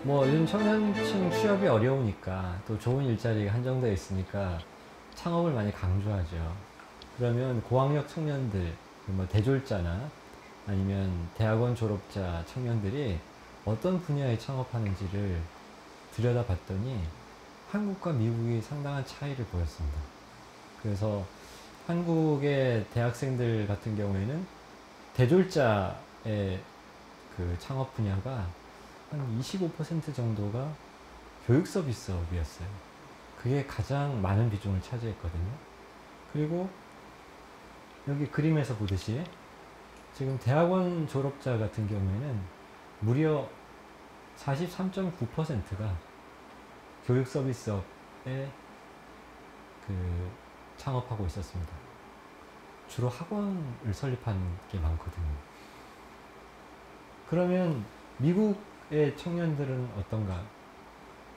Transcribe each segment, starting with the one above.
뭐 요즘 청년층 취업이 어려우니까 또 좋은 일자리가 한정되어 있으니까 창업을 많이 강조하죠. 그러면 고학력 청년들, 뭐 대졸자나 아니면 대학원 졸업자 청년들이 어떤 분야에 창업하는지를 들여다봤더니 한국과 미국이 상당한 차이를 보였습니다. 그래서 한국의 대학생들 같은 경우에는 대졸자의 그 창업 분야가 한 25% 정도가 교육 서비스업이었어요. 그게 가장 많은 비중을 차지했거든요. 그리고 여기 그림에서 보듯이 지금 대학원 졸업자 같은 경우에는 무려 43.9%가 교육 서비스업에 그 창업하고 있었습니다. 주로 학원을 설립한 게 많거든요. 그러면 미국의 청년들은 어떤가?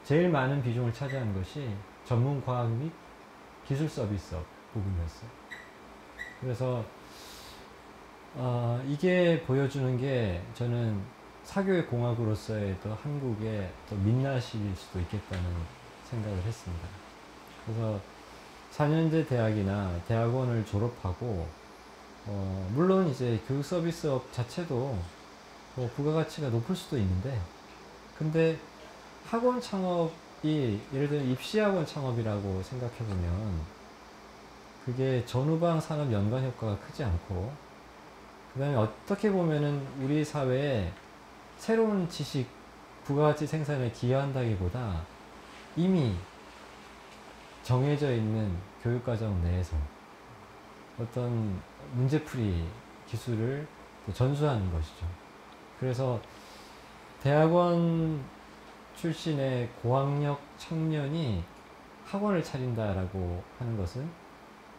제일 많은 비중을 차지하는 것이 전문 과학 및 기술 서비스업 부분이었어요. 그래서 이게 보여주는 게 저는 사교육 공학으로서의 또 한국의 또 민낯일 수도 있겠다는 생각을 했습니다. 그래서 4년제 대학이나 대학원을 졸업하고 물론 이제 교육 서비스업 자체도 뭐 부가가치가 높을 수도 있는데, 근데 학원 창업이 예를 들어 입시학원 창업이라고 생각해보면 그게 전후방 산업 연관 효과가 크지 않고, 그 다음에 어떻게 보면은 우리 사회에 새로운 지식, 부가가치 생산에 기여한다기보다 이미 정해져 있는 교육과정 내에서 어떤 문제풀이 기술을 전수하는 것이죠. 그래서 대학원 출신의 고학력 청년이 학원을 차린다라고 하는 것은,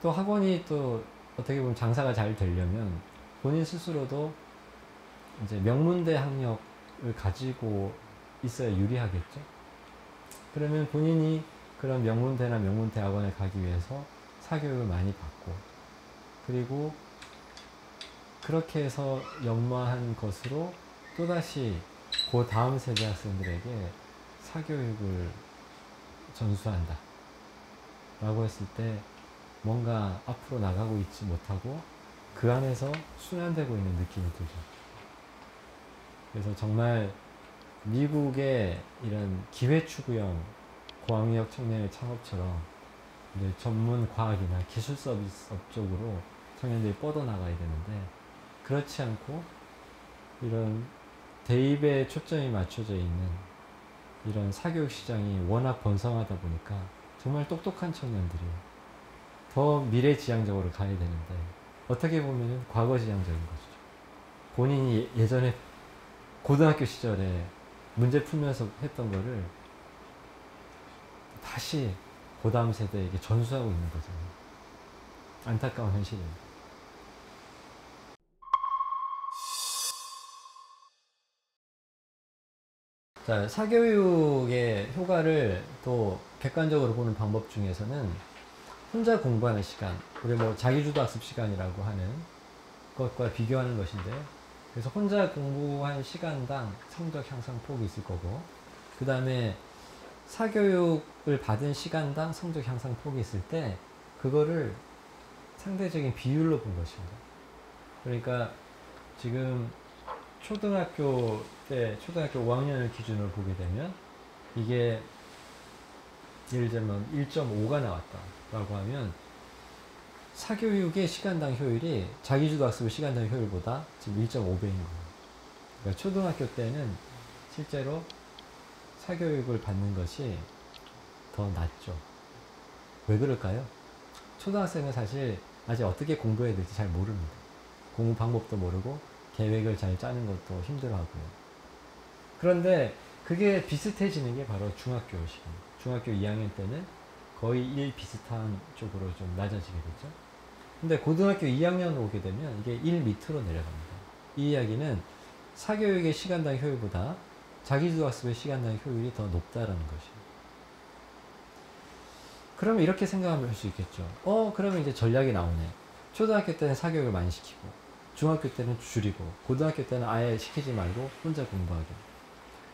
또 학원이 또 어떻게 보면 장사가 잘 되려면 본인 스스로도 이제 명문대 학력을 가지고 있어야 유리하겠죠. 그러면 본인이 그런 명문대나 명문대학원에 가기 위해서 사교육을 많이 받고, 그리고 그렇게 해서 연마한 것으로 또다시 그 다음 세대 학생들에게 사교육을 전수한다 라고 했을 때 뭔가 앞으로 나가고 있지 못하고 그 안에서 순환되고 있는 느낌이 들죠. 그래서 정말 미국의 이런 기회추구형 고학력 청년의 창업처럼 이제 전문 과학이나 기술 서비스업 쪽으로 청년들이 뻗어나가야 되는데, 그렇지 않고 이런 대입에 초점이 맞춰져 있는 이런 사교육 시장이 워낙 번성하다 보니까 정말 똑똑한 청년들이 더 미래지향적으로 가야 되는데, 어떻게 보면 과거지향적인 것이죠. 본인이 예전에 고등학교 시절에 문제 풀면서 했던 거를 다시 그 다음 세대에게 전수하고 있는 거잖아요. 안타까운 현실입니다. 자, 사교육의 효과를 또 객관적으로 보는 방법 중에서는 혼자 공부하는 시간, 우리 뭐 자기주도 학습 시간이라고 하는 것과 비교하는 것인데, 그래서 혼자 공부한 시간당 성적 향상 폭이 있을 거고, 그 다음에 사교육을 받은 시간당 성적 향상 폭이 있을 때 그거를 상대적인 비율로 본 것입니다. 그러니까 지금 초등학교 5학년을 기준으로 보게 되면 이게 예를 들면 1.5가 나왔다라고 하면 사교육의 시간당 효율이 자기주도 학습의 시간당 효율보다 지금 1.5배인 거예요. 그러니까 초등학교 때는 실제로 사교육을 받는 것이 더 낫죠. 왜 그럴까요? 초등학생은 사실 아직 어떻게 공부해야 될지 잘 모릅니다. 공부 방법도 모르고 계획을 잘 짜는 것도 힘들어하고요. 그런데 그게 비슷해지는 게 바로 중학교 시기입니다. 중학교 2학년 때는 거의 1 비슷한 쪽으로 좀 낮아지게 되죠. 근데 고등학교 2학년 오게 되면 이게 1 밑으로 내려갑니다. 이 이야기는 사교육의 시간당 효율보다 자기주도 학습의 시간당 효율이 더 높다라는 것이에요. 그러면 이렇게 생각하면 할 수 있겠죠. 그러면 이제 전략이 나오네. 초등학교 때는 사교육을 많이 시키고, 중학교 때는 줄이고, 고등학교 때는 아예 시키지 말고 혼자 공부하게.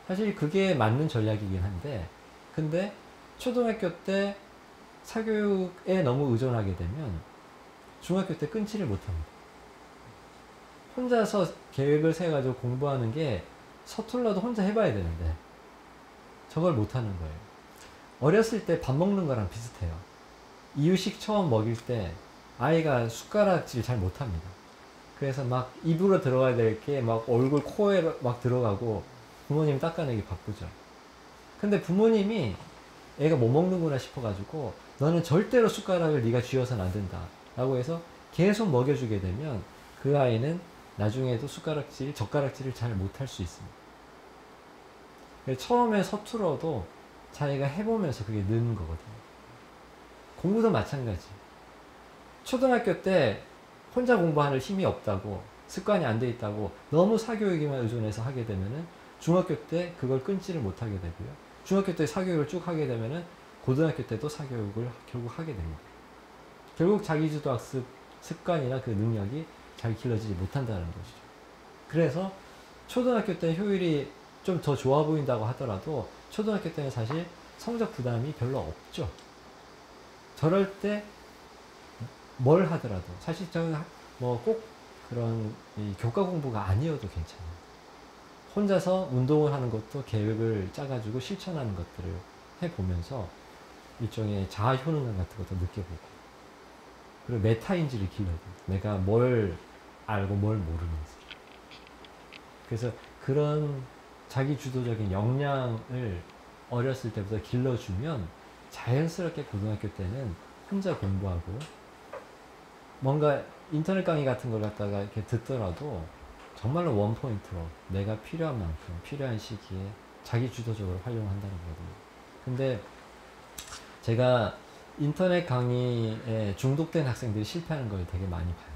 사실 그게 맞는 전략이긴 한데, 근데 초등학교 때 사교육에 너무 의존하게 되면 중학교 때 끊지를 못합니다. 혼자서 계획을 세가지고 공부하는 게 서툴러도 혼자 해봐야 되는데 저걸 못하는 거예요. 어렸을 때 밥 먹는 거랑 비슷해요. 이유식 처음 먹일 때 아이가 숟가락질 잘 못합니다. 그래서 막 입으로 들어가야 될 게 막 얼굴 코에 막 들어가고 부모님 닦아내기 바쁘죠. 근데 부모님이 애가 못 먹는구나 싶어가지고 너는 절대로 숟가락을 네가 쥐어서는 안 된다 라고 해서 계속 먹여주게 되면 그 아이는 나중에도 젓가락질을 잘 못할 수 있습니다. 처음에 서툴어도 자기가 해보면서 그게 느는 거거든요. 공부도 마찬가지. 초등학교 때 혼자 공부하는 힘이 없다고, 습관이 안 돼 있다고 너무 사교육에만 의존해서 하게 되면은 중학교 때 그걸 끊지를 못하게 되고요. 중학교 때 사교육을 쭉 하게 되면은 고등학교 때도 사교육을 결국 하게 됩니다. 결국 자기주도 학습 습관이나 그 능력이 잘 길러지지 못한다는 것이죠. 그래서 초등학교 때 효율이 좀 더 좋아 보인다고 하더라도 초등학교 때는 사실 성적 부담이 별로 없죠. 저럴 때 뭘 하더라도 사실 저는 뭐 꼭 그런 교과 공부가 아니어도 괜찮아요. 혼자서 운동을 하는 것도 계획을 짜가지고 실천하는 것들을 해보면서 일종의 자아 효능감 같은 것도 느껴보고, 그리고 메타인지를 길러요. 내가 뭘 알고 뭘 모르는지. 그래서 그런 자기 주도적인 역량을 어렸을 때부터 길러주면 자연스럽게 고등학교 때는 혼자 공부하고, 뭔가 인터넷 강의 같은 걸 갖다가 이렇게 듣더라도 정말로 원포인트로 내가 필요한 만큼 필요한 시기에 자기 주도적으로 활용한다는 거거든요. 근데 제가 인터넷 강의에 중독된 학생들이 실패하는 걸 되게 많이 봐요.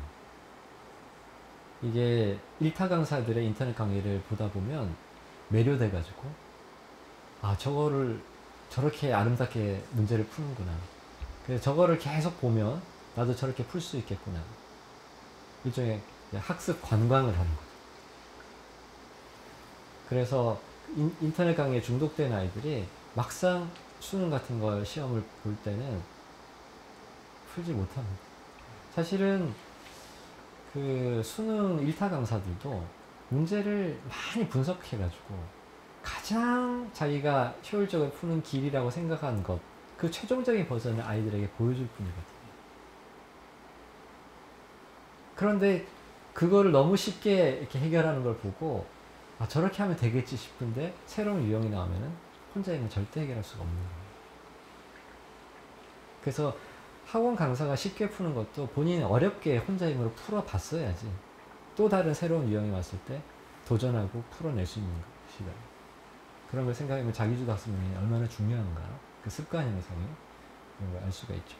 이게 일타 강사들의 인터넷 강의를 보다 보면 매료돼가지고, 아, 저거를 저렇게 아름답게 문제를 푸는구나. 그래서 저거를 계속 보면 나도 저렇게 풀 수 있겠구나. 일종의 학습 관광을 하는 거죠. 그래서 인터넷 강의에 중독된 아이들이 막상 수능 같은 걸 시험을 볼 때는 풀지 못합니다. 사실은 그 수능 일타 강사들도 문제를 많이 분석해가지고 가장 자기가 효율적으로 푸는 길이라고 생각하는 것, 그 최종적인 버전을 아이들에게 보여줄 뿐이거든요. 그런데 그거를 너무 쉽게 이렇게 해결하는 걸 보고, 아, 저렇게 하면 되겠지 싶은데 새로운 유형이 나오면은 혼자 있는 절대 해결할 수가 없는 거예요. 그래서 학원 강사가 쉽게 푸는 것도 본인이 어렵게 혼자 힘으로 풀어봤어야지 또 다른 새로운 유형이 왔을 때 도전하고 풀어낼 수 있는 것이다. 그런 걸 생각하면 자기주도 학습이 얼마나 중요한가, 그 습관 형성이, 이런 걸 알 수가 있죠.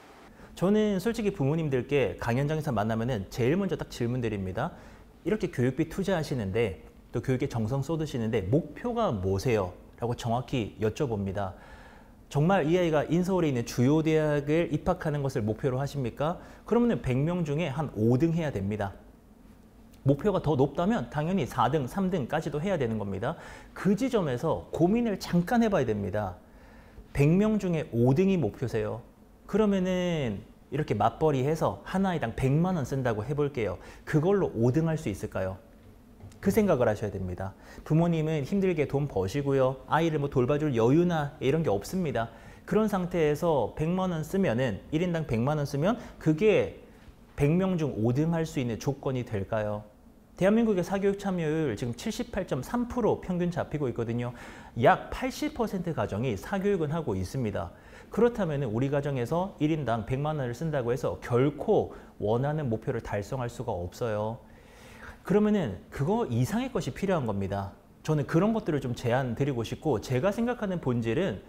저는 솔직히 부모님들께 강연장에서 만나면은 제일 먼저 딱 질문 드립니다. 이렇게 교육비 투자하시는데 또 교육에 정성 쏟으시는데 목표가 뭐세요? 라고 정확히 여쭤봅니다. 정말 이 아이가 인서울에 있는 주요 대학을 입학하는 것을 목표로 하십니까? 그러면 100명 중에 한 5등 해야 됩니다. 목표가 더 높다면 당연히 4등, 3등까지도 해야 되는 겁니다. 그 지점에서 고민을 잠깐 해봐야 됩니다. 100명 중에 5등이 목표세요. 그러면은 이렇게 맞벌이해서 한 아이당 100만 원 쓴다고 해볼게요. 그걸로 5등 할 수 있을까요? 그 생각을 하셔야 됩니다. 부모님은 힘들게 돈 버시고요. 아이를 뭐 돌봐줄 여유나 이런 게 없습니다. 그런 상태에서 100만 원 쓰면은 1인당 100만 원 쓰면 그게 100명 중 5등 할 수 있는 조건이 될까요? 대한민국의 사교육 참여율 지금 78.3% 평균 잡히고 있거든요. 약 80% 가정이 사교육은 하고 있습니다. 그렇다면 우리 가정에서 1인당 100만 원을 쓴다고 해서 결코 원하는 목표를 달성할 수가 없어요. 그러면은 그거 이상의 것이 필요한 겁니다. 저는 그런 것들을 좀 제안 드리고 싶고, 제가 생각하는 본질은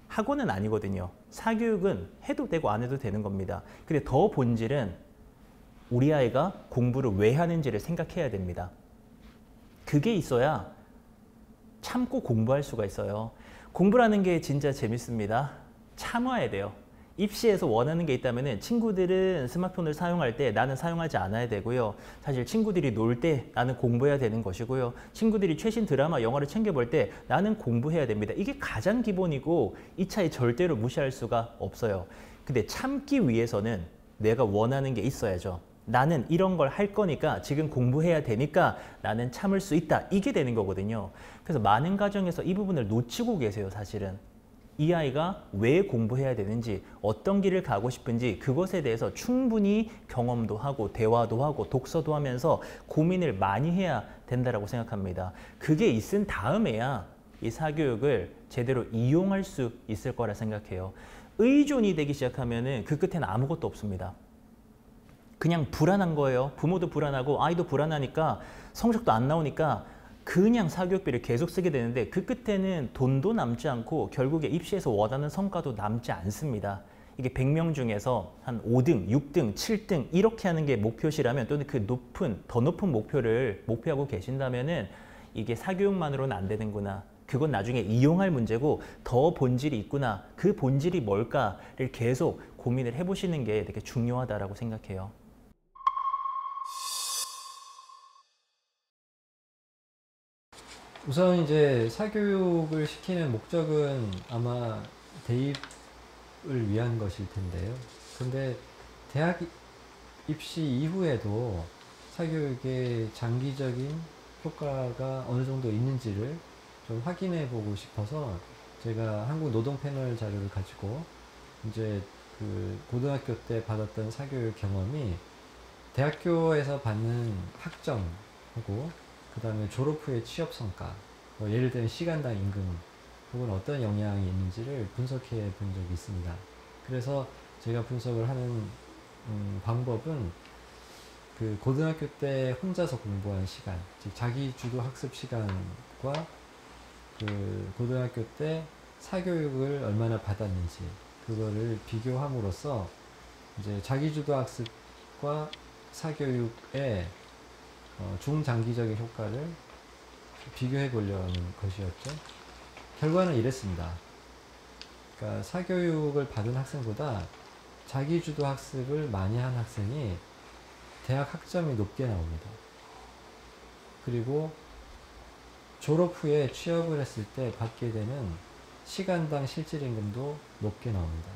학원은 아니거든요. 사교육은 해도 되고 안 해도 되는 겁니다. 근데 더 본질은 우리 아이가 공부를 왜 하는지를 생각해야 됩니다. 그게 있어야 참고 공부할 수가 있어요. 공부라는 게 진짜 재밌습니다. 참아야 돼요. 입시에서 원하는 게 있다면 친구들은 스마트폰을 사용할 때 나는 사용하지 않아야 되고요. 사실 친구들이 놀 때 나는 공부해야 되는 것이고요. 친구들이 최신 드라마, 영화를 챙겨볼 때 나는 공부해야 됩니다. 이게 가장 기본이고 이 차이 절대로 무시할 수가 없어요. 근데 참기 위해서는 내가 원하는 게 있어야죠. 나는 이런 걸 할 거니까 지금 공부해야 되니까 나는 참을 수 있다. 이게 되는 거거든요. 그래서 많은 가정에서 이 부분을 놓치고 계세요, 사실은. 이 아이가 왜 공부해야 되는지, 어떤 길을 가고 싶은지 그것에 대해서 충분히 경험도 하고 대화도 하고 독서도 하면서 고민을 많이 해야 된다고 생각합니다. 그게 있은 다음에야 이 사교육을 제대로 이용할 수 있을 거라 생각해요. 의존이 되기 시작하면 그 끝에는 아무것도 없습니다. 그냥 불안한 거예요. 부모도 불안하고 아이도 불안하니까 성적도 안 나오니까 그냥 사교육비를 계속 쓰게 되는데 그 끝에는 돈도 남지 않고 결국에 입시에서 원하는 성과도 남지 않습니다. 이게 100명 중에서 한 5등, 6등, 7등 이렇게 하는 게 목표시라면 또는 그 더 높은 목표를 목표하고 계신다면은 이게 사교육만으로는 안 되는구나. 그건 나중에 이용할 문제고 더 본질이 있구나. 그 본질이 뭘까를 계속 고민을 해보시는 게 되게 중요하다고 생각해요. 우선 이제 사교육을 시키는 목적은 아마 대입을 위한 것일 텐데요. 근데 대학 입시 이후에도 사교육의 장기적인 효과가 어느 정도 있는지를 좀 확인해 보고 싶어서 제가 한국 노동 패널 자료를 가지고 이제 그 고등학교 때 받았던 사교육 경험이 대학교에서 받는 학점하고 그 다음에 졸업 후의 취업 성과, 뭐 예를 들면 시간당 임금 혹은 어떤 영향이 있는지를 분석해 본 적이 있습니다. 그래서 제가 분석을 하는 방법은 그 고등학교 때 혼자서 공부한 시간, 즉 자기주도 학습 시간과 그 고등학교 때 사교육을 얼마나 받았는지 그거를 비교함으로써 이제 자기주도 학습과 사교육의 중장기적인 효과를 비교해 보려는 것이었죠. 결과는 이랬습니다. 그러니까 사교육을 받은 학생보다 자기주도 학습을 많이 한 학생이 대학 학점이 높게 나옵니다. 그리고 졸업 후에 취업을 했을 때 받게 되는 시간당 실질임금도 높게 나옵니다.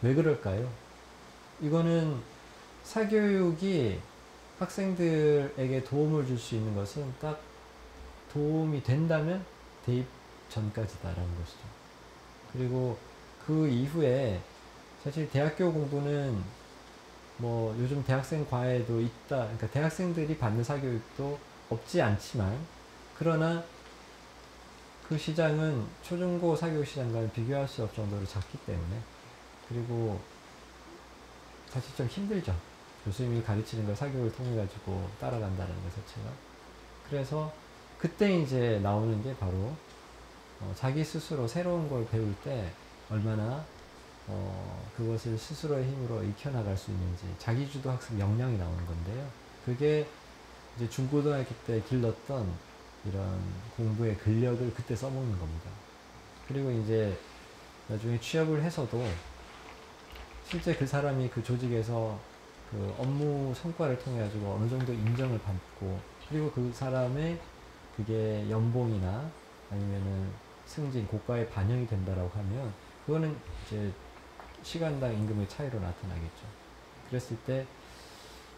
왜 그럴까요? 이거는 사교육이 학생들에게 도움을 줄 수 있는 것은 딱 도움이 된다면 대입 전까지다라는 것이죠. 그리고 그 이후에 사실 대학교 공부는 뭐 요즘 대학생 과외도 있다. 그러니까 대학생들이 받는 사교육도 없지 않지만 그러나 그 시장은 초중고 사교육 시장과는 비교할 수 없을 정도로 작기 때문에 그리고 사실 좀 힘들죠. 교수님이 가르치는 걸 사교육을 통해 가지고 따라간다는 것 자체가. 그래서 그때 이제 나오는 게 바로 자기 스스로 새로운 걸 배울 때 얼마나 그것을 스스로의 힘으로 익혀나갈 수 있는지 자기주도 학습 역량이 나오는 건데요. 그게 이제 중고등학교 때 길렀던 이런 공부의 근력을 그때 써먹는 겁니다. 그리고 이제 나중에 취업을 해서도 실제 그 사람이 그 조직에서 그 업무 성과를 통해 가지고 어느 정도 인정을 받고 그리고 그 사람의 그게 연봉이나 아니면은 승진, 고과에 반영이 된다라고 하면 그거는 이제 시간당 임금의 차이로 나타나겠죠. 그랬을 때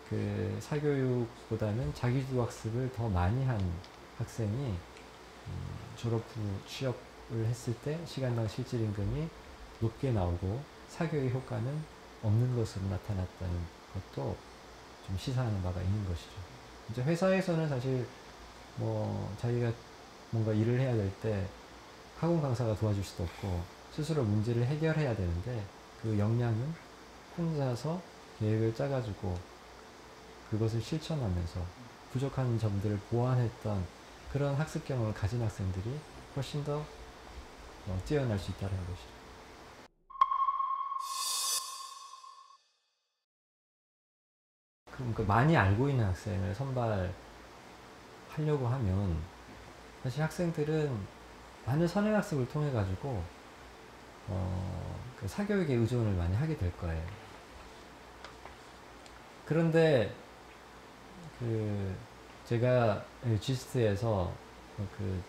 그 사교육보다는 자기주도 학습을 더 많이 한 학생이 졸업 후 취업을 했을 때 시간당 실질임금이 높게 나오고 사교육 효과는 없는 것으로 나타났다는 것도 좀 시사하는 바가 있는 것이죠. 이제 회사에서는 사실 뭐 자기가 뭔가 일을 해야 될 때 학원 강사가 도와줄 수도 없고 스스로 문제를 해결해야 되는데 그 역량은 혼자서 계획을 짜가지고 그것을 실천하면서 부족한 점들을 보완했던 그런 학습 경험을 가진 학생들이 훨씬 더 뛰어날 수 있다는 것이죠. 그러니까 많이 알고 있는 학생을 선발하려고 하면 사실 학생들은 많은 선행학습을 통해 가지고 그 사교육에 의존을 많이 하게 될 거예요. 그런데 그 제가 GST에서 그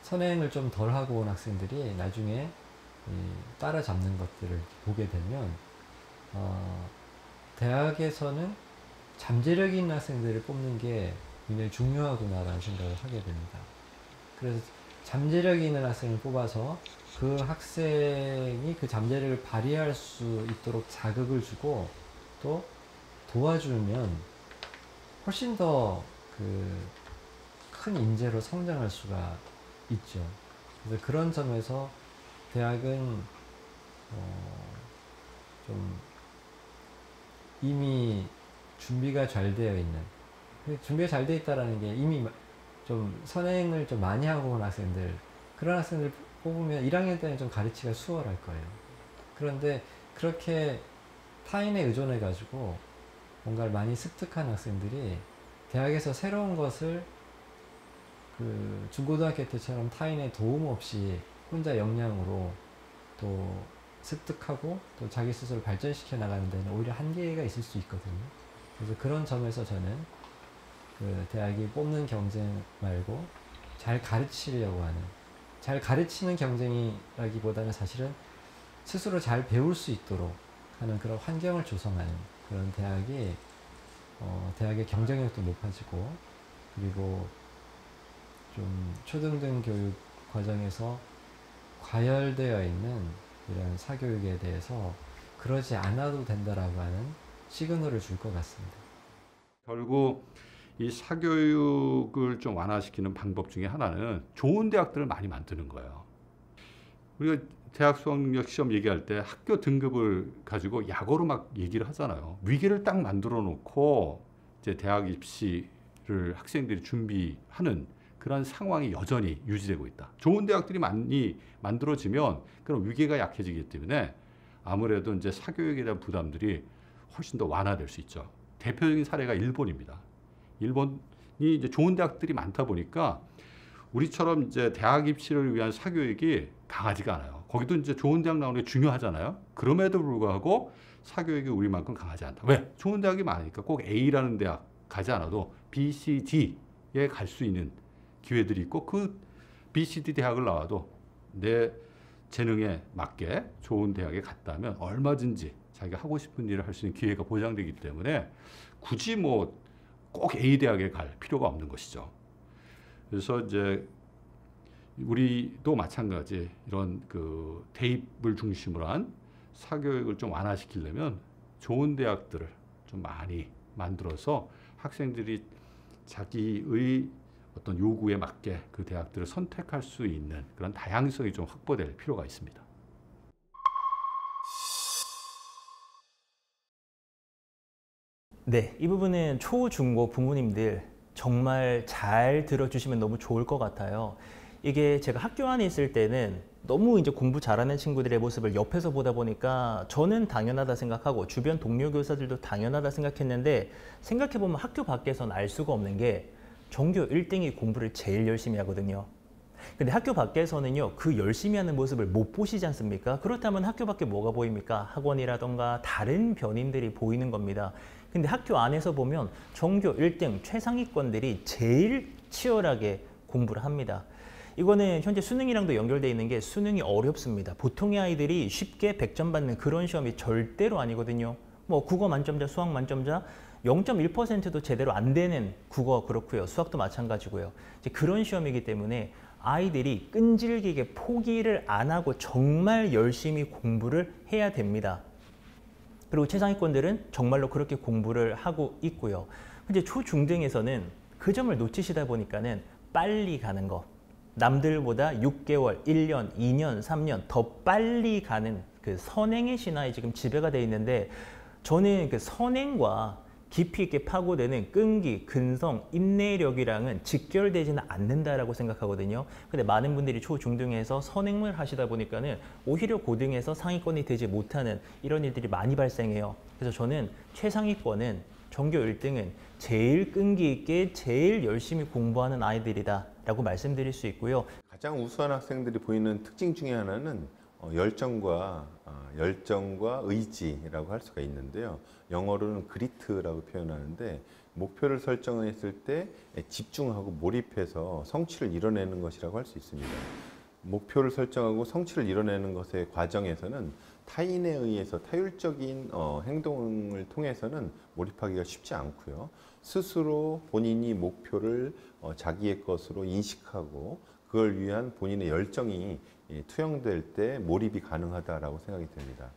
선행을 좀 덜 하고 온 학생들이 나중에 따라잡는 것들을 보게 되면 대학에서는 잠재력 있는 학생들을 뽑는 게 굉장히 중요하구나라는 생각을 하게 됩니다. 그래서 잠재력 있는 학생을 뽑아서 그 학생이 그 잠재력을 발휘할 수 있도록 자극을 주고 또 도와주면 훨씬 더 그 큰 인재로 성장할 수가 있죠. 그래서 그런 점에서 대학은 좀 이미 준비가 잘 되어 있는, 준비가 잘 되어 있다라는 게 이미 좀 선행을 좀 많이 하고 온 학생들, 그런 학생들 뽑으면 1학년 때는 좀 가르치기가 수월할 거예요. 그런데 그렇게 타인에 의존해 가지고 뭔가를 많이 습득한 학생들이 대학에서 새로운 것을 그 중고등학교 때처럼 타인의 도움 없이 혼자 역량으로 또 습득하고 또 자기 스스로 발전시켜 나가는 데는 오히려 한계가 있을 수 있거든요. 그래서 그런 점에서 저는 그 대학이 뽑는 경쟁 말고 잘 가르치려고 하는, 잘 가르치는 경쟁이라기보다는 사실은 스스로 잘 배울 수 있도록 하는 그런 환경을 조성하는 그런 대학이 대학의 경쟁력도 높아지고, 그리고 좀 초등등 교육 과정에서 과열되어 있는 이런 사교육에 대해서 그러지 않아도 된다라고 하는 시그널을 줄 것 같습니다. 결국 이 사교육을 좀 완화시키는 방법 중에 하나는 좋은 대학들을 많이 만드는 거예요. 우리가 대학 수학능력 시험 얘기할 때 학교 등급을 가지고 약오로 막 얘기를 하잖아요. 위기를 딱 만들어 놓고 이제 대학 입시를 학생들이 준비하는 그런 상황이 여전히 유지되고 있다. 좋은 대학들이 많이 만들어지면 그런 위기가 약해지기 때문에 아무래도 이제 사교육에 대한 부담들이 훨씬 더 완화될 수 있죠. 대표적인 사례가 일본입니다. 일본이 이제 좋은 대학들이 많다 보니까 우리처럼 이제 대학 입시를 위한 사교육이 강하지가 않아요. 거기도 이제 좋은 대학 나오는 게 중요하잖아요. 그럼에도 불구하고 사교육이 우리만큼 강하지 않다. 왜? 좋은 대학이 많으니까 꼭 A라는 대학 가지 않아도 B, C, D에 갈 수 있는 기회들이 있고, 그 B, C, D 대학을 나와도 내 재능에 맞게 좋은 대학에 갔다면 얼마든지 자기가 하고 싶은 일을 할 수 있는 기회가 보장되기 때문에 굳이 뭐 꼭 A 대학에 갈 필요가 없는 것이죠. 그래서 이제 우리도 마찬가지 이런 그 대입을 중심으로 한 사교육을 좀 완화시키려면 좋은 대학들을 좀 많이 만들어서 학생들이 자기의 어떤 요구에 맞게 그 대학들을 선택할 수 있는 그런 다양성이 좀 확보될 필요가 있습니다. 네, 이 부분은 초, 중고 부모님들 정말 잘 들어주시면 너무 좋을 것 같아요. 이게 제가 학교 안에 있을 때는 너무 이제 공부 잘하는 친구들의 모습을 옆에서 보다 보니까 저는 당연하다 생각하고 주변 동료 교사들도 당연하다 생각했는데, 생각해보면 학교 밖에서는 알 수가 없는 게 전교 1등이 공부를 제일 열심히 하거든요. 근데 학교 밖에서는요, 그 열심히 하는 모습을 못 보시지 않습니까? 그렇다면 학교 밖에 뭐가 보입니까? 학원이라던가 다른 변인들이 보이는 겁니다. 근데 학교 안에서 보면 전교 1등 최상위권들이 제일 치열하게 공부를 합니다. 이거는 현재 수능이랑도 연결되어 있는 게 수능이 어렵습니다. 보통의 아이들이 쉽게 100점 받는 그런 시험이 절대로 아니거든요. 뭐 국어 만점자, 수학 만점자 0.1%도 제대로 안 되는 국어 그렇고요. 수학도 마찬가지고요. 이제 그런 시험이기 때문에 아이들이 끈질기게 포기를 안 하고 정말 열심히 공부를 해야 됩니다. 그리고 최상위권들은 정말로 그렇게 공부를 하고 있고요. 이제 초중등에서는 그 점을 놓치시다 보니까는 빨리 가는 거, 남들보다 6개월, 1년, 2년, 3년 더 빨리 가는 그 선행의 신화에 지금 지배가 되어 있는데, 저는 그 선행과 깊이 있게 파고드는 끈기, 근성, 인내력이랑은 직결되지는 않는다라고 생각하거든요. 근데 많은 분들이 초중등에서 선행을 하시다 보니까는 오히려 고등에서 상위권이 되지 못하는 이런 일들이 많이 발생해요. 그래서 저는 최상위권은 전교 1등은 제일 끈기 있게 제일 열심히 공부하는 아이들이다 라고 말씀드릴 수 있고요. 가장 우수한 학생들이 보이는 특징 중에 하나는 열정과 열정과 의지라고 할 수가 있는데요. 영어로는 그리트라고 표현하는데 목표를 설정했을 때 집중하고 몰입해서 성취를 이뤄내는 것이라고 할 수 있습니다. 목표를 설정하고 성취를 이뤄내는 것의 과정에서는 타인에 의해서 타율적인 행동을 통해서는 몰입하기가 쉽지 않고요. 스스로 본인이 목표를 자기의 것으로 인식하고 그걸 위한 본인의 열정이 투영될 때 몰입이 가능하다라고 생각이 됩니다.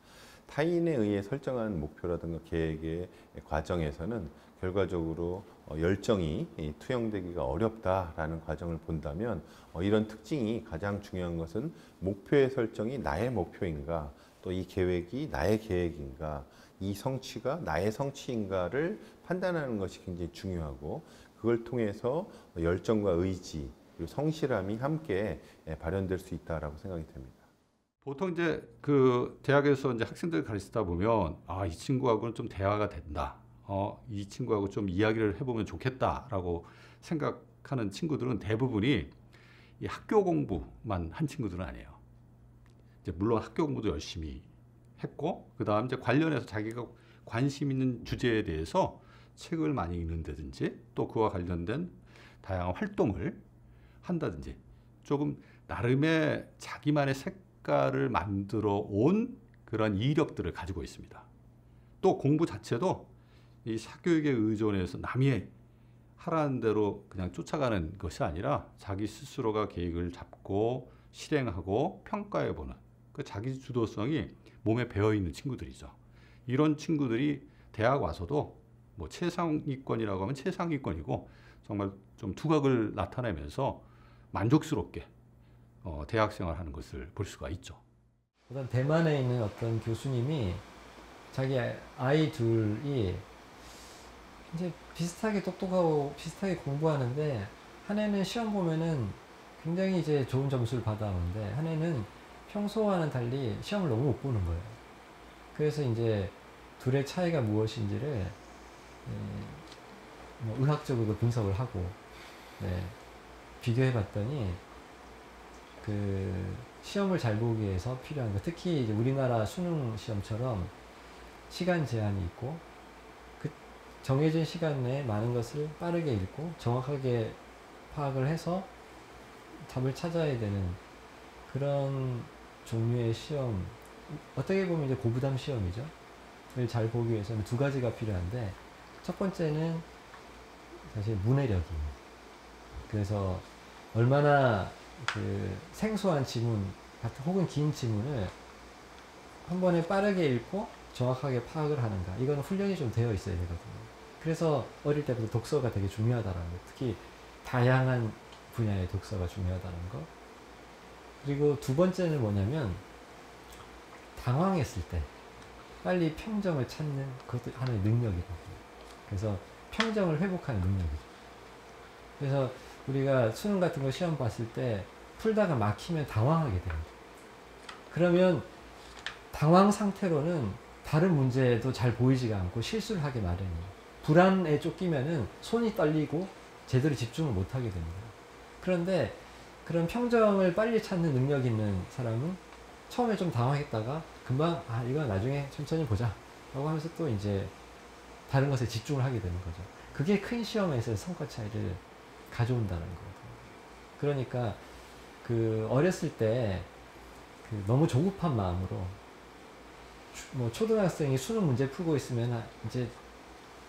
타인에 의해 설정한 목표라든가 계획의 과정에서는 결과적으로 열정이 투영되기가 어렵다라는 과정을 본다면 이런 특징이 가장 중요한 것은 목표의 설정이 나의 목표인가 또 이 계획이 나의 계획인가 이 성취가 나의 성취인가를 판단하는 것이 굉장히 중요하고 그걸 통해서 열정과 의지 그리고 성실함이 함께 발현될 수 있다라고 생각이 됩니다. 보통 이제 그 대학에서 이제 학생들 가르치다 보면 이 친구하고는 좀 대화가 된다. 이 친구하고 좀 이야기를 해보면 좋겠다라고 생각하는 친구들은 대부분이 이 학교 공부만 한 친구들은 아니에요. 이제 물론 학교 공부도 열심히 했고 그 다음 이제 관련해서 자기가 관심 있는 주제에 대해서 책을 많이 읽는다든지 또 그와 관련된 다양한 활동을 한다든지 조금 나름의 자기만의 색깔을 만들어 온 그런 이력들을 가지고 있습니다. 또 공부 자체도 이 사교육에 의존해서 남이 하라는 대로 그냥 쫓아가는 것이 아니라 자기 스스로가 계획을 잡고 실행하고 평가해보는 그 자기 주도성이 몸에 배어있는 친구들이죠. 이런 친구들이 대학 와서도 뭐 최상위권이라고 하면 최상위권이고 정말 좀 두각을 나타내면서 만족스럽게 대학생활 하는 것을 볼 수가 있죠. 우선 대만에 있는 어떤 교수님이 자기 아이 둘이 이제 비슷하게 똑똑하고 비슷하게 공부하는데 한 애는 시험 보면은 굉장히 이제 좋은 점수를 받아오는데 한 애는 평소와는 달리 시험을 너무 못 보는 거예요. 그래서 이제 둘의 차이가 무엇인지를 뭐 의학적으로 분석을 하고 비교해 봤더니 그 시험을 잘 보기 위해서 필요한 거 특히 이제 우리나라 수능 시험처럼 시간 제한이 있고 그 정해진 시간 내에 많은 것을 빠르게 읽고 정확하게 파악을 해서 답을 찾아야 되는 그런 종류의 시험 어떻게 보면 이제 고부담 시험이죠. 를 잘 보기 위해서는 두 가지가 필요한데 첫 번째는 사실 문해력이에요. 그래서 얼마나 그 생소한 지문 같은 혹은 긴 지문을 한 번에 빠르게 읽고 정확하게 파악을 하는가 이거는 훈련이 좀 되어 있어야 되거든요. 그래서 어릴 때부터 독서가 되게 중요하다는 거 특히 다양한 분야의 독서가 중요하다는 거 그리고 두 번째는 뭐냐면 당황했을 때 빨리 평정을 찾는 그것도 하나의 능력이거든요. 그래서 평정을 회복하는 능력이죠. 그래서 우리가 수능 같은 거 시험 봤을 때 풀다가 막히면 당황하게 됩니다. 그러면 당황 상태로는 다른 문제도 잘 보이지가 않고 실수를 하게 마련이에요. 불안에 쫓기면은 손이 떨리고 제대로 집중을 못 하게 됩니다. 그런데 그런 평정을 빨리 찾는 능력 있는 사람은 처음에 좀 당황했다가 금방 이거 나중에 천천히 보자 라고 하면서 또 이제 다른 것에 집중을 하게 되는 거죠. 그게 큰 시험에서 성과 차이를 가져온다는 거거든요. 그러니까 그 어렸을 때 그 너무 조급한 마음으로 뭐 초등학생이 수능 문제 풀고 있으면 이제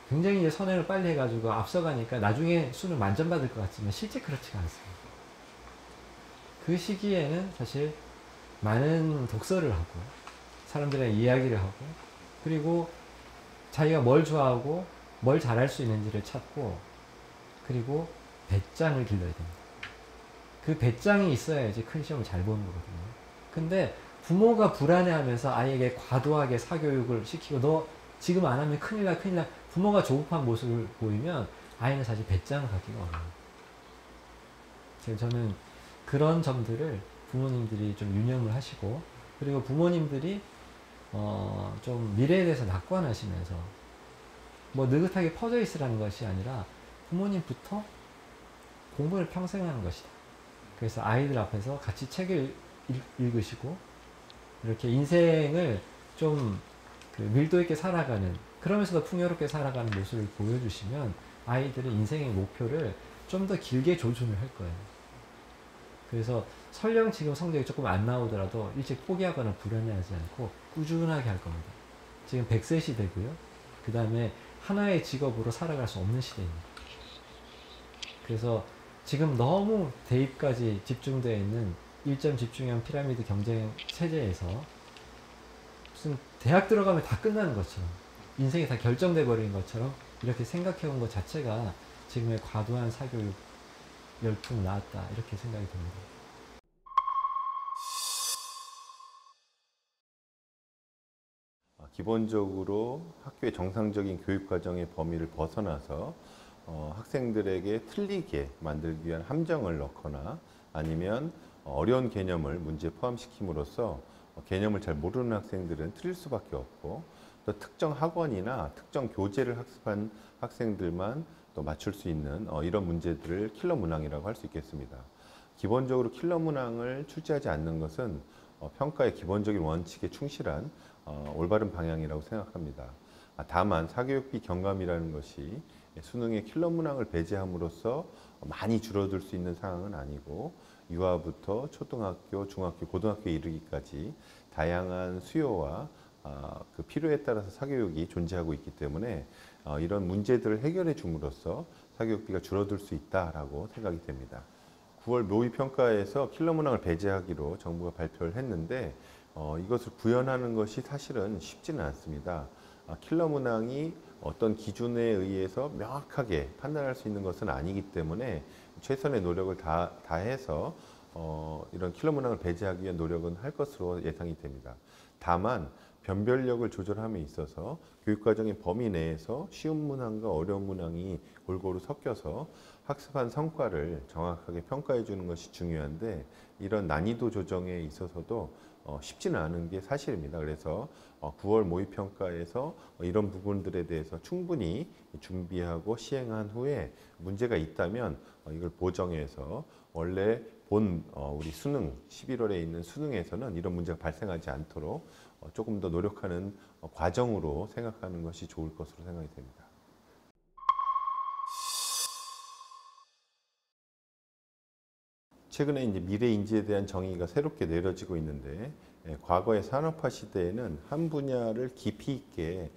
굉장히 이제 선행을 빨리 해가지고 앞서가니까 나중에 수능 만점 받을 것 같지만 실제 그렇지가 않습니다. 그 시기에는 사실 많은 독서를 하고 사람들이랑 이야기를 하고 그리고 자기가 뭘 좋아하고 뭘 잘할 수 있는지를 찾고 그리고 배짱을 길러야 됩니다. 그 배짱이 있어야지 큰 시험을 잘 보는 거거든요. 근데 부모가 불안해하면서 아이에게 과도하게 사교육을 시키고 너 지금 안 하면 큰일 나 큰일 나 부모가 조급한 모습을 보이면 아이는 사실 배짱을 갖기가 어려워요. 저는 그런 점들을 부모님들이 좀 유념을 하시고 그리고 부모님들이 좀 미래에 대해서 낙관하시면서 뭐 느긋하게 퍼져 있으라는 것이 아니라 부모님부터 공부를 평생 하는 것이다. 그래서 아이들 앞에서 같이 책을 읽으시고 이렇게 인생을 좀 그 밀도 있게 살아가는, 그러면서도 풍요롭게 살아가는 모습을 보여주시면 아이들은 인생의 목표를 좀 더 길게 조준을 할 거예요. 그래서 설령 지금 성적이 조금 안 나오더라도 일찍 포기하거나 불안해하지 않고 꾸준하게 할 겁니다. 지금 100세 시대고요. 그 다음에 하나의 직업으로 살아갈 수 없는 시대입니다. 그래서 지금 너무 대입까지 집중되어 있는 일점 집중형 피라미드 경쟁 체제에서 무슨 대학 들어가면 다 끝나는 것처럼, 인생이 다 결정돼 버린 것처럼 이렇게 생각해 온 것 자체가 지금의 과도한 사교육 열풍 나왔다, 이렇게 생각이 듭니다. 기본적으로 학교의 정상적인 교육 과정의 범위를 벗어나서 학생들에게 틀리게 만들기 위한 함정을 넣거나 아니면 어려운 개념을 문제에 포함시킴으로써 개념을 잘 모르는 학생들은 틀릴 수밖에 없고, 또 특정 학원이나 특정 교재를 학습한 학생들만 또 맞출 수 있는 이런 문제들을 킬러 문항이라고 할 수 있겠습니다. 기본적으로 킬러 문항을 출제하지 않는 것은 평가의 기본적인 원칙에 충실한 올바른 방향이라고 생각합니다. 다만 사교육비 경감이라는 것이 수능의 킬러 문항을 배제함으로써 많이 줄어들 수 있는 상황은 아니고, 유아부터 초등학교, 중학교, 고등학교에 이르기까지 다양한 수요와 그 필요에 따라서 사교육이 존재하고 있기 때문에 이런 문제들을 해결해 줌으로써 사교육비가 줄어들 수 있다라고 생각이 됩니다. 9월 모의평가에서 킬러 문항을 배제하기로 정부가 발표를 했는데 이것을 구현하는 것이 사실은 쉽지는 않습니다. 킬러 문항이 어떤 기준에 의해서 명확하게 판단할 수 있는 것은 아니기 때문에 최선의 노력을 다해서 이런 킬러 문항을 배제하기 위한 노력은 할 것으로 예상이 됩니다. 다만 변별력을 조절함에 있어서 교육과정의 범위 내에서 쉬운 문항과 어려운 문항이 골고루 섞여서 학습한 성과를 정확하게 평가해 주는 것이 중요한데, 이런 난이도 조정에 있어서도 쉽지는 않은 게 사실입니다. 그래서 9월 모의평가에서 이런 부분들에 대해서 충분히 준비하고 시행한 후에 문제가 있다면 이걸 보정해서 원래 우리 수능 11월에 있는 수능에서는 이런 문제가 발생하지 않도록 조금 더 노력하는 과정으로 생각하는 것이 좋을 것으로 생각이 됩니다. 최근에 이제 미래 인재에 대한 정의가 새롭게 내려지고 있는데, 과거의 산업화 시대에는 한 분야를 깊이 있게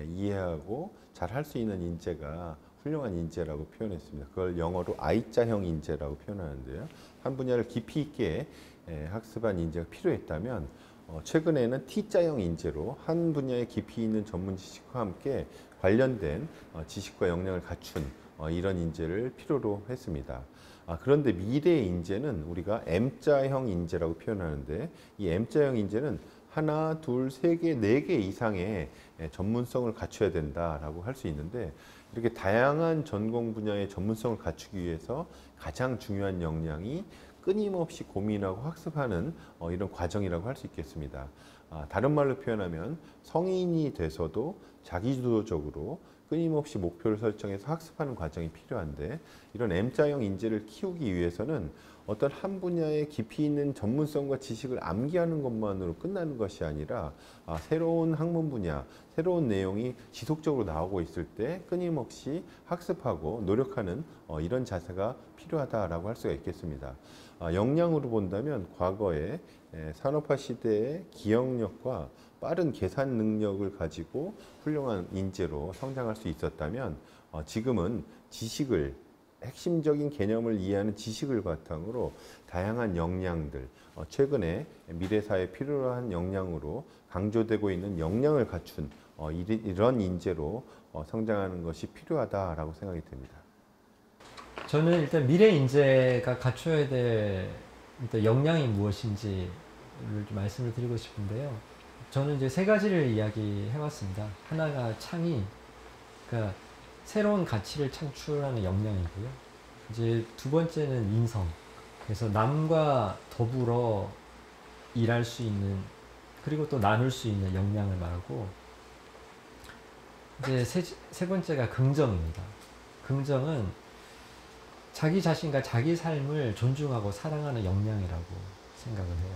이해하고 잘 할 수 있는 인재가 훌륭한 인재라고 표현했습니다. 그걸 영어로 I자형 인재라고 표현하는데요. 한 분야를 깊이 있게 학습한 인재가 필요했다면 최근에는 T자형 인재로 한 분야에 깊이 있는 전문 지식과 함께 관련된 지식과 역량을 갖춘 이런 인재를 필요로 했습니다. 그런데 미래의 인재는 우리가 M자형 인재라고 표현하는데, 이 M자형 인재는 하나, 둘, 세 개, 네 개 이상의 전문성을 갖춰야 된다라고 할 수 있는데, 이렇게 다양한 전공 분야의 전문성을 갖추기 위해서 가장 중요한 역량이 끊임없이 고민하고 학습하는 이런 과정이라고 할 수 있겠습니다. 다른 말로 표현하면 성인이 돼서도 자기주도적으로 끊임없이 목표를 설정해서 학습하는 과정이 필요한데, 이런 M자형 인재를 키우기 위해서는 어떤 한 분야에 깊이 있는 전문성과 지식을 암기하는 것만으로 끝나는 것이 아니라 새로운 학문 분야, 새로운 내용이 지속적으로 나오고 있을 때 끊임없이 학습하고 노력하는 이런 자세가 필요하다라고 할 수가 있겠습니다. 역량으로 본다면 과거에 산업화 시대의 기억력과 빠른 계산 능력을 가지고 훌륭한 인재로 성장할 수 있었다면, 지금은 지식을, 핵심적인 개념을 이해하는 지식을 바탕으로 다양한 역량들, 최근에 미래사회에 필요한 역량으로 강조되고 있는 역량을 갖춘 이런 인재로 성장하는 것이 필요하다라고 생각이 됩니다. 저는 일단 미래 인재가 갖춰야 될 일단 역량이 무엇인지를 좀 말씀을 드리고 싶은데요. 저는 이제 세 가지를 이야기해 왔습니다. 하나가 창의, 그러니까 새로운 가치를 창출하는 역량이고요. 이제 두 번째는 인성, 그래서 남과 더불어 일할 수 있는, 그리고 또 나눌 수 있는 역량을 말하고, 이제 세 번째가 긍정입니다. 긍정은 자기 자신과 자기 삶을 존중하고 사랑하는 역량이라고 생각을 해요.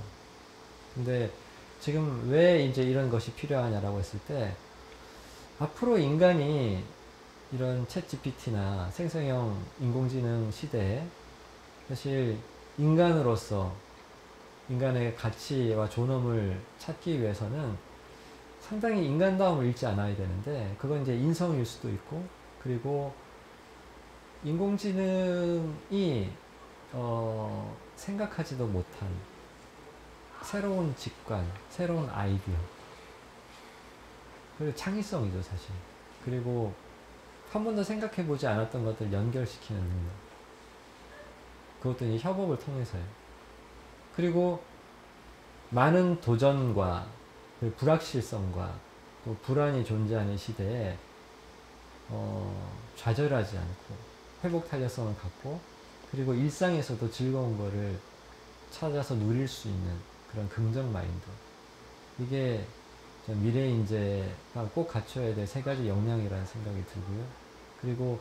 근데 지금 왜 이제 이런 것이 필요하냐라고 했을 때, 앞으로 인간이 이런 챗 GPT나 생성형 인공지능 시대에 사실 인간으로서 인간의 가치와 존엄을 찾기 위해서는 상당히 인간다움을 잃지 않아야 되는데, 그건 이제 인성일 수도 있고, 그리고 인공지능이 생각하지도 못한 새로운 직관, 새로운 아이디어, 그리고 창의성이죠 사실. 그리고 한 번도 생각해보지 않았던 것들을 연결시키는 능력, 그것도 이제 협업을 통해서요. 그리고 많은 도전과 그 불확실성과 또 불안이 존재하는 시대에 좌절하지 않고 회복 탄력성을 갖고, 그리고 일상에서도 즐거운 거를 찾아서 누릴 수 있는 그런 긍정 마인드, 이게 미래 인재가 꼭 갖춰야 될 세 가지 역량이라는 생각이 들고요. 그리고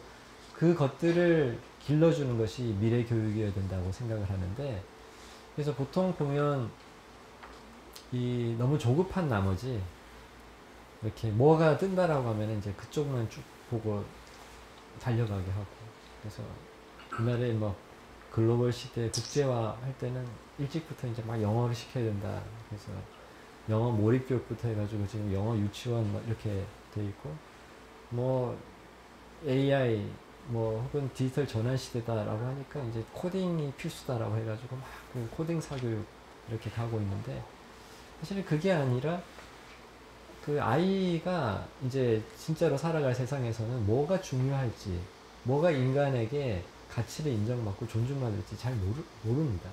그것들을 길러주는 것이 미래 교육이어야 된다고 생각을 하는데, 그래서 보통 보면 이 너무 조급한 나머지 이렇게 뭐가 뜬다라고 하면 이제 그쪽만 쭉 보고 달려가게 하고, 그래서 옛날에 뭐 글로벌 시대 국제화 할 때는 일찍부터 이제 막 영어를 시켜야 된다. 그래서 영어 몰입 교육부터 해가지고 지금 영어 유치원 뭐 이렇게 돼 있고, 뭐 AI 뭐 혹은 디지털 전환 시대다라고 하니까 이제 코딩이 필수다라고 해가지고 막 그 코딩 사교육 이렇게 가고 있는데, 사실은 그게 아니라 그 아이가 이제 진짜로 살아갈 세상에서는 뭐가 중요할지, 뭐가 인간에게 가치를 인정받고 존중받을지 잘 모릅니다.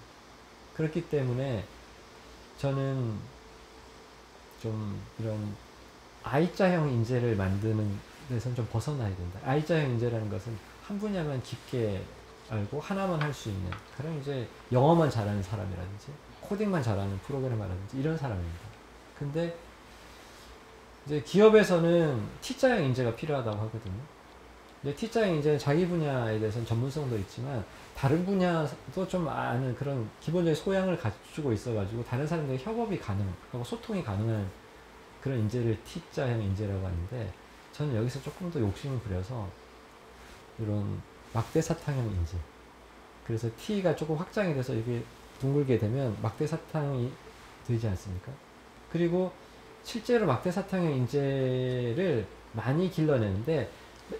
그렇기 때문에 저는 좀 이런 I자형 인재를 만드는 데서는 좀 벗어나야 된다. I자형 인재라는 것은 한 분야만 깊게 알고 하나만 할 수 있는, 그런 이제 영어만 잘하는 사람이라든지 코딩만 잘하는 프로그래머라든지 이런 사람입니다. 근데 이제 기업에서는 T자형 인재가 필요하다고 하거든요. 근데 T자형 인재는 자기 분야에 대해서는 전문성도 있지만 다른 분야도 좀 아는 그런 기본적인 소양을 갖추고 있어가지고 다른 사람들과 협업이 가능하고 소통이 가능한 그런 인재를 T자형 인재라고 하는데, 저는 여기서 조금 더 욕심을 부려서 이런 막대사탕형 인재, 그래서 T가 조금 확장이 돼서 이게 둥글게 되면 막대사탕이 되지 않습니까? 그리고 실제로 막대사탕형 인재를 많이 길러내는데,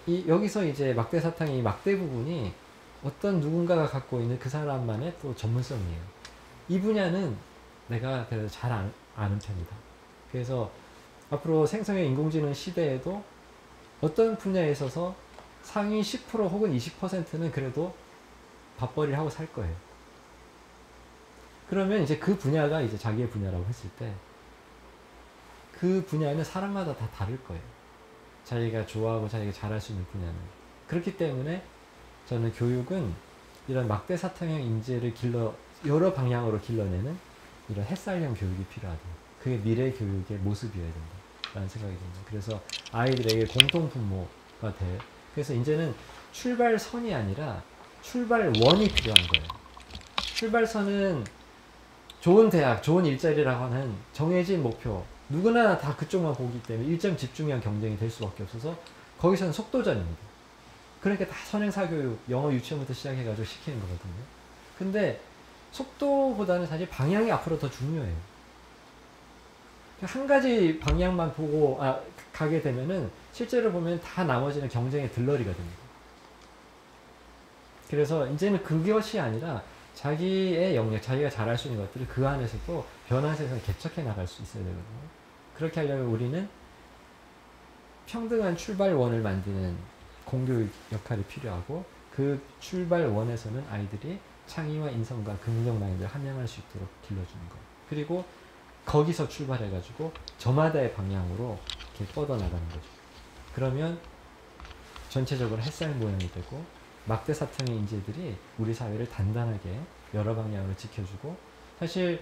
여기서 이제 막대사탕의 막대 부분이 어떤 누군가가 갖고 있는 그 사람만의 또 전문성이에요. 이 분야는 내가 그래도 잘 아는 편이다. 그래서 앞으로 생성형 인공지능 시대에도 어떤 분야에 있어서 상위 10% 혹은 20%는 그래도 밥벌이를 하고 살 거예요. 그러면 이제 그 분야가 이제 자기의 분야라고 했을 때, 그 분야는 사람마다 다 다를 거예요. 자기가 좋아하고 자기가 잘할 수 있는 분야는. 그렇기 때문에 저는 교육은 이런 막대사탕형 인재를 여러 방향으로 길러내는 이런 햇살형 교육이 필요하다. 그게 미래 교육의 모습이어야 된다라는 생각이 듭니다. 그래서 아이들에게 공통분모가 돼. 그래서 이제는 출발선이 아니라 출발원이 필요한 거예요. 출발선은 좋은 대학, 좋은 일자리라고 하는 정해진 목표, 누구나 다 그쪽만 보기 때문에 일점 집중형 경쟁이 될 수밖에 없어서 거기서는 속도전입니다. 그러니까 다 선행사교육, 영어 유치원부터 시작해가지고 시키는 거거든요. 근데 속도보다는 사실 방향이 앞으로 더 중요해요. 한 가지 방향만 보고 가게 되면은 실제로 보면 다 나머지는 경쟁의 들러리가 됩니다. 그래서 이제는 그것이 아니라 자기의 영역, 자기가 잘할 수 있는 것들을 그 안에서도 변화세상에 개척해 나갈 수 있어야 되거든요. 그렇게 하려면 우리는 평등한 출발원을 만드는 공교육 역할이 필요하고, 그 출발원에서는 아이들이 창의와 인성과 긍정 마인드를 함양할 수 있도록 길러주는 것. 그리고 거기서 출발해가지고 저마다의 방향으로 이렇게 뻗어나가는 거죠. 그러면 전체적으로 햇살 모양이 되고 막대사탕의 인재들이 우리 사회를 단단하게 여러 방향으로 지켜주고, 사실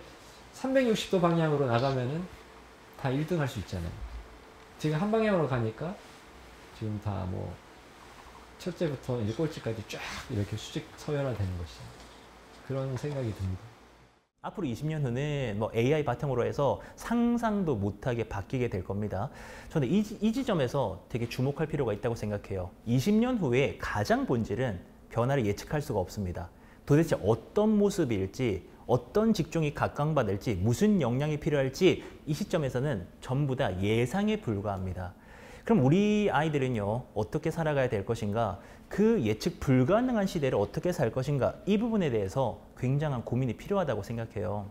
360도 방향으로 나가면은 다 1등 할 수 있잖아요. 지금 한 방향으로 가니까 지금 다 뭐 첫째부터 이제 꼴찌까지 쫙 이렇게 수직 서열화되는 것이죠. 그런 생각이 듭니다. 앞으로 20년 후는 뭐 AI 바탕으로 해서 상상도 못하게 바뀌게 될 겁니다. 저는 이 지점에서 되게 주목할 필요가 있다고 생각해요. 20년 후에 가장 본질은 변화를 예측할 수가 없습니다. 도대체 어떤 모습일지, 어떤 직종이 각광받을지, 무슨 역량이 필요할지 이 시점에서는 전부 다 예상에 불과합니다. 그럼 우리 아이들은요, 어떻게 살아가야 될 것인가? 그 예측 불가능한 시대를 어떻게 살 것인가? 이 부분에 대해서 굉장한 고민이 필요하다고 생각해요.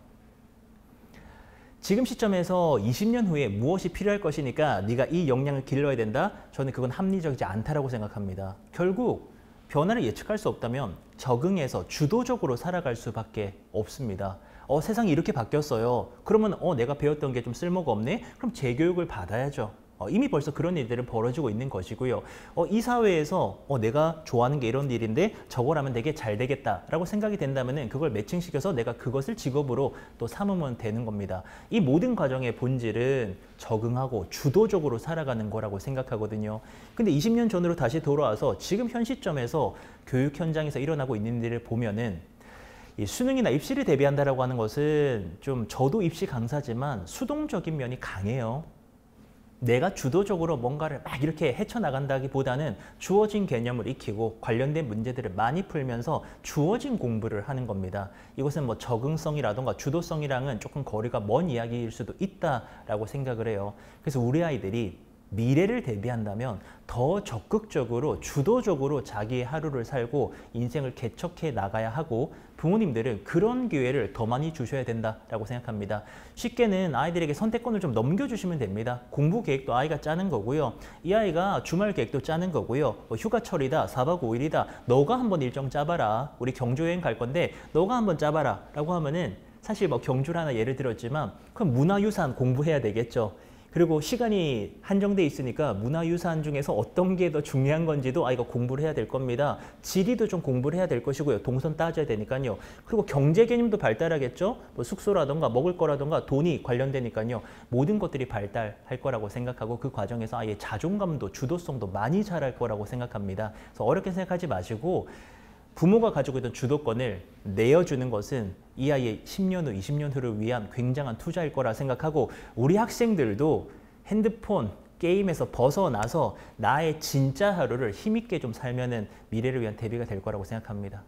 지금 시점에서 20년 후에 무엇이 필요할 것이니까 네가 이 역량을 길러야 된다? 저는 그건 합리적이지 않다라고 생각합니다. 결국 변화를 예측할 수 없다면 적응해서 주도적으로 살아갈 수밖에 없습니다. 세상이 이렇게 바뀌었어요. 그러면 내가 배웠던 게 좀 쓸모가 없네? 그럼 재교육을 받아야죠. 이미 벌써 그런 일들은 벌어지고 있는 것이고요. 이 사회에서 내가 좋아하는 게 이런 일인데 저걸 하면 되게 잘 되겠다라고 생각이 된다면 그걸 매칭시켜서 내가 그것을 직업으로 또 삼으면 되는 겁니다. 이 모든 과정의 본질은 적응하고 주도적으로 살아가는 거라고 생각하거든요. 근데 20년 전으로 다시 돌아와서 지금 현 시점에서 교육 현장에서 일어나고 있는 일을 보면은 이 수능이나 입시를 대비한다라고 하는 것은 좀 저도 입시 강사지만 수동적인 면이 강해요. 내가 주도적으로 뭔가를 막 이렇게 헤쳐나간다기보다는 주어진 개념을 익히고 관련된 문제들을 많이 풀면서 주어진 공부를 하는 겁니다. 이것은 뭐 적응성이라던가 주도성이랑은 조금 거리가 먼 이야기일 수도 있다라고 생각을 해요. 그래서 우리 아이들이 미래를 대비한다면 더 적극적으로 주도적으로 자기의 하루를 살고 인생을 개척해 나가야 하고 부모님들은 그런 기회를 더 많이 주셔야 된다라고 생각합니다. 쉽게는 아이들에게 선택권을 좀 넘겨주시면 됩니다. 공부 계획도 아이가 짜는 거고요. 이 아이가 주말 계획도 짜는 거고요. 휴가철이다, 4박 5일이다. 너가 한번 일정 짜봐라. 우리 경주 여행 갈 건데 너가 한번 짜봐라 라고 하면은 사실 뭐 경주를 하나 예를 들었지만 그럼 문화유산 공부해야 되겠죠. 그리고 시간이 한정돼 있으니까 문화유산 중에서 어떤 게 더 중요한 건지도 아이가 공부를 해야 될 겁니다. 지리도 좀 공부를 해야 될 것이고요. 동선 따져야 되니까요. 그리고 경제 개념도 발달하겠죠. 뭐 숙소라던가 먹을 거라던가 돈이 관련되니까요. 모든 것들이 발달할 거라고 생각하고 그 과정에서 아이의 자존감도 주도성도 많이 자랄 거라고 생각합니다. 그래서 어렵게 생각하지 마시고 부모가 가지고 있던 주도권을 내어주는 것은 이 아이의 10년 후, 20년 후를 위한 굉장한 투자일 거라 생각하고 우리 학생들도 핸드폰, 게임에서 벗어나서 나의 진짜 하루를 힘있게 좀 살면은 미래를 위한 대비가 될 거라고 생각합니다.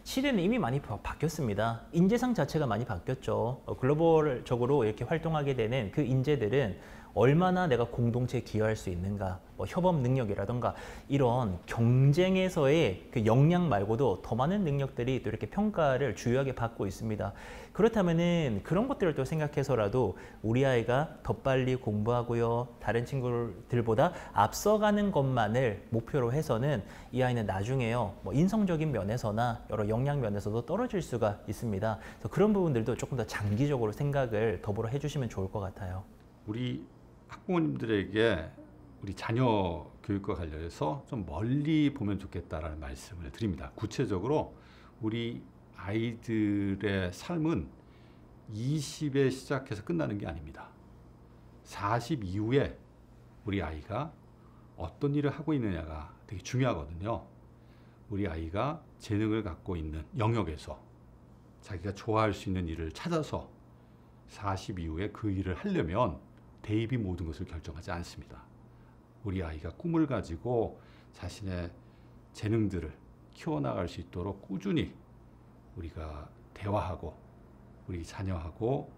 시대는 이미 많이 바뀌었습니다. 인재상 자체가 많이 바뀌었죠. 글로벌적으로 이렇게 활동하게 되는 그 인재들은 얼마나 내가 공동체에 기여할 수 있는가, 뭐 협업 능력이라던가 이런 경쟁에서의 그 역량 말고도 더 많은 능력들이 또 이렇게 평가를 주요하게 받고 있습니다. 그렇다면은 그런 것들을 또 생각해서라도 우리 아이가 더 빨리 공부하고요, 다른 친구들보다 앞서가는 것만을 목표로 해서는 이 아이는 나중에요, 뭐 인성적인 면에서나 여러 역량 면에서도 떨어질 수가 있습니다. 그래서 그런 부분들도 조금 더 장기적으로 생각을 더불어 해주시면 좋을 것 같아요. 우리 학부모님들에게 우리 자녀 교육과 관련해서 좀 멀리 보면 좋겠다라는 말씀을 드립니다. 구체적으로 우리 아이들의 삶은 20에 시작해서 끝나는 게 아닙니다. 40 이후에 우리 아이가 어떤 일을 하고 있느냐가 되게 중요하거든요. 우리 아이가 재능을 갖고 있는 영역에서 자기가 좋아할 수 있는 일을 찾아서 40 이후에 그 일을 하려면 대입이 모든 것을 결정하지 않습니다. 우리 아이가 꿈을 가지고 자신의 재능들을 키워나갈 수 있도록 꾸준히 우리가 대화하고 우리 자녀하고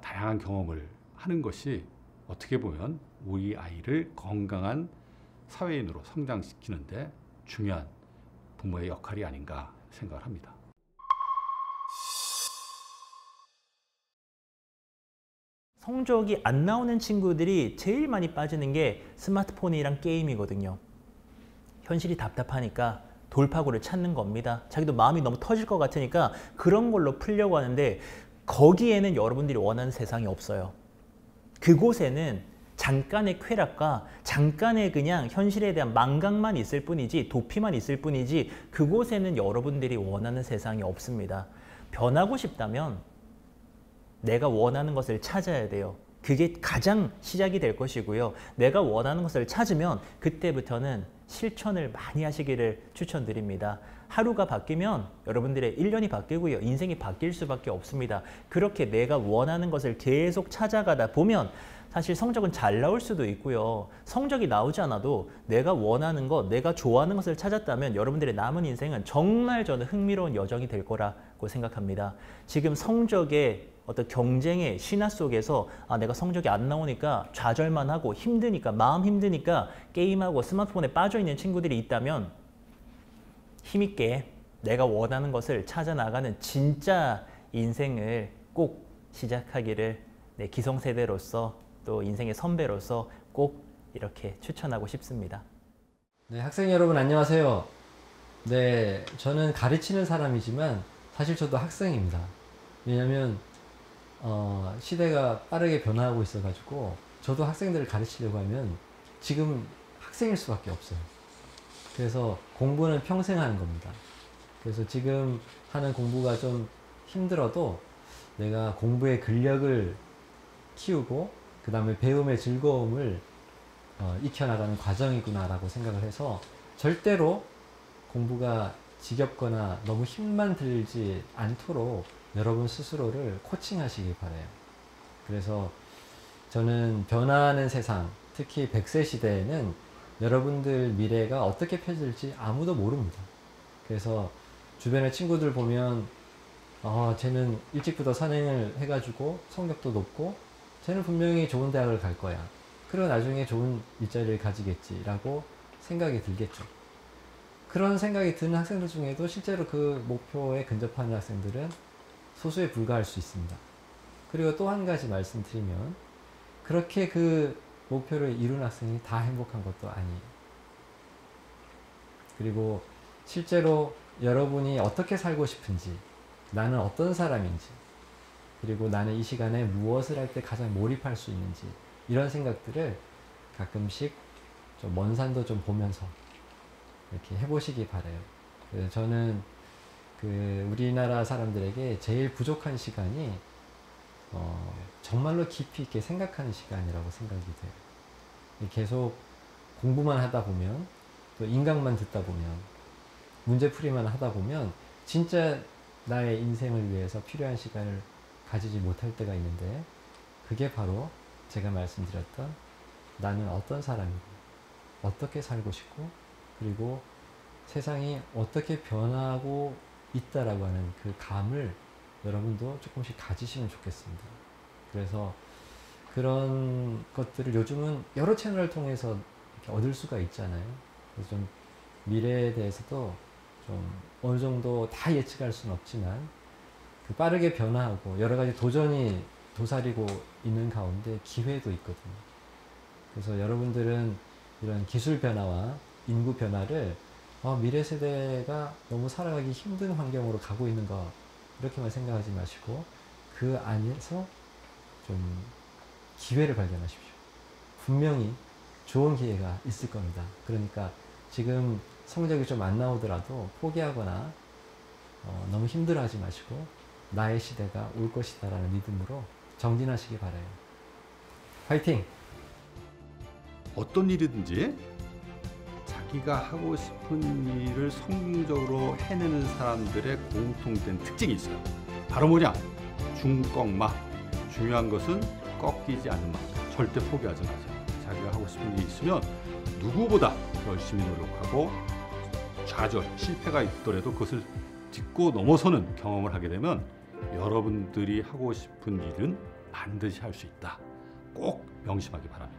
다양한 경험을 하는 것이 어떻게 보면 우리 아이를 건강한 사회인으로 성장시키는데 중요한 부모의 역할이 아닌가 생각을 합니다. 성적이 안 나오는 친구들이 제일 많이 빠지는 게 스마트폰이랑 게임이거든요. 현실이 답답하니까 돌파구를 찾는 겁니다. 자기도 마음이 너무 터질 것 같으니까 그런 걸로 풀려고 하는데 거기에는 여러분들이 원하는 세상이 없어요. 그곳에는 잠깐의 쾌락과 잠깐의 그냥 현실에 대한 망각만 있을 뿐이지, 도피만 있을 뿐이지 그곳에는 여러분들이 원하는 세상이 없습니다. 변하고 싶다면 내가 원하는 것을 찾아야 돼요. 그게 가장 시작이 될 것이고요. 내가 원하는 것을 찾으면 그때부터는 실천을 많이 하시기를 추천드립니다. 하루가 바뀌면 여러분들의 1년이 바뀌고요. 인생이 바뀔 수밖에 없습니다. 그렇게 내가 원하는 것을 계속 찾아가다 보면 사실 성적은 잘 나올 수도 있고요. 성적이 나오지 않아도 내가 원하는 것, 내가 좋아하는 것을 찾았다면 여러분들의 남은 인생은 정말 저는 흥미로운 여정이 될 거라고 생각합니다. 지금 성적의 어떤 경쟁의 신화 속에서 내가 성적이 안 나오니까 좌절만 하고 힘드니까, 마음 힘드니까 게임하고 스마트폰에 빠져있는 친구들이 있다면 힘있게 내가 원하는 것을 찾아 나가는 진짜 인생을 꼭 시작하기를 기성세대로서 또 인생의 선배로서 꼭 이렇게 추천하고 싶습니다. 네, 학생 여러분 안녕하세요. 네, 저는 가르치는 사람이지만 사실 저도 학생입니다. 왜냐하면 시대가 빠르게 변화하고 있어가지고 저도 학생들을 가르치려고 하면 지금 학생일 수밖에 없어요. 그래서 공부는 평생 하는 겁니다. 그래서 지금 하는 공부가 좀 힘들어도 내가 공부의 근력을 키우고 그 다음에 배움의 즐거움을 익혀나가는 과정이구나 라고 생각을 해서 절대로 공부가 지겹거나 너무 힘만 들지 않도록 여러분 스스로를 코칭하시기 바라요. 그래서 저는 변화하는 세상, 특히 100세 시대에는 여러분들 미래가 어떻게 펼쳐질지 아무도 모릅니다. 그래서 주변의 친구들 보면 쟤는 일찍부터 선행을 해가지고 성적도 높고 쟤는 분명히 좋은 대학을 갈 거야. 그리고 나중에 좋은 일자리를 가지겠지라고 생각이 들겠죠. 그런 생각이 드는 학생들 중에도 실제로 그 목표에 근접하는 학생들은 소수에 불과할 수 있습니다. 그리고 또 한 가지 말씀드리면 그렇게 그 목표를 이룬 학생이 다 행복한 것도 아니에요. 그리고 실제로 여러분이 어떻게 살고 싶은지, 나는 어떤 사람인지, 그리고 나는 이 시간에 무엇을 할 때 가장 몰입할 수 있는지 이런 생각들을 가끔씩 좀 먼 산도 좀 보면서 이렇게 해보시기 바라요. 그래서 저는 우리나라 사람들에게 제일 부족한 시간이 정말로 깊이 있게 생각하는 시간이라고 생각이 돼요. 계속 공부만 하다 보면 또 인강만 듣다 보면 문제풀이만 하다 보면 진짜 나의 인생을 위해서 필요한 시간을 가지지 못할 때가 있는데 그게 바로 제가 말씀드렸던 나는 어떤 사람이고 어떻게 살고 싶고 그리고 세상이 어떻게 변하고 있다라고 하는 그 감을 여러분도 조금씩 가지시면 좋겠습니다. 그래서 그런 것들을 요즘은 여러 채널을 통해서 이렇게 얻을 수가 있잖아요. 그래서 좀 미래에 대해서도 좀 어느 정도 다 예측할 수는 없지만 빠르게 변화하고 여러 가지 도전이 도사리고 있는 가운데 기회도 있거든요. 그래서 여러분들은 이런 기술 변화와 인구 변화를 미래 세대가 너무 살아가기 힘든 환경으로 가고 있는 거 이렇게만 생각하지 마시고 그 안에서 좀 기회를 발견하십시오. 분명히 좋은 기회가 있을 겁니다. 그러니까 지금 성적이 좀 안 나오더라도 포기하거나 너무 힘들어하지 마시고 나의 시대가 올 것이다 라는 믿음으로 정진하시기 바라요. 화이팅! 어떤 일이든지 자기가 하고 싶은 일을 성공적으로 해내는 사람들의 공통된 특징이 있어요. 바로 뭐냐? 중꺾마. 중요한 것은 꺾이지 않는 마음. 절대 포기하지 마세요. 자기가 하고 싶은 일이 있으면 누구보다 열심히 노력하고 좌절, 실패가 있더라도 그것을 딛고 넘어서는 경험을 하게 되면 여러분들이 하고 싶은 일은 반드시 할 수 있다. 꼭 명심하기 바랍니다.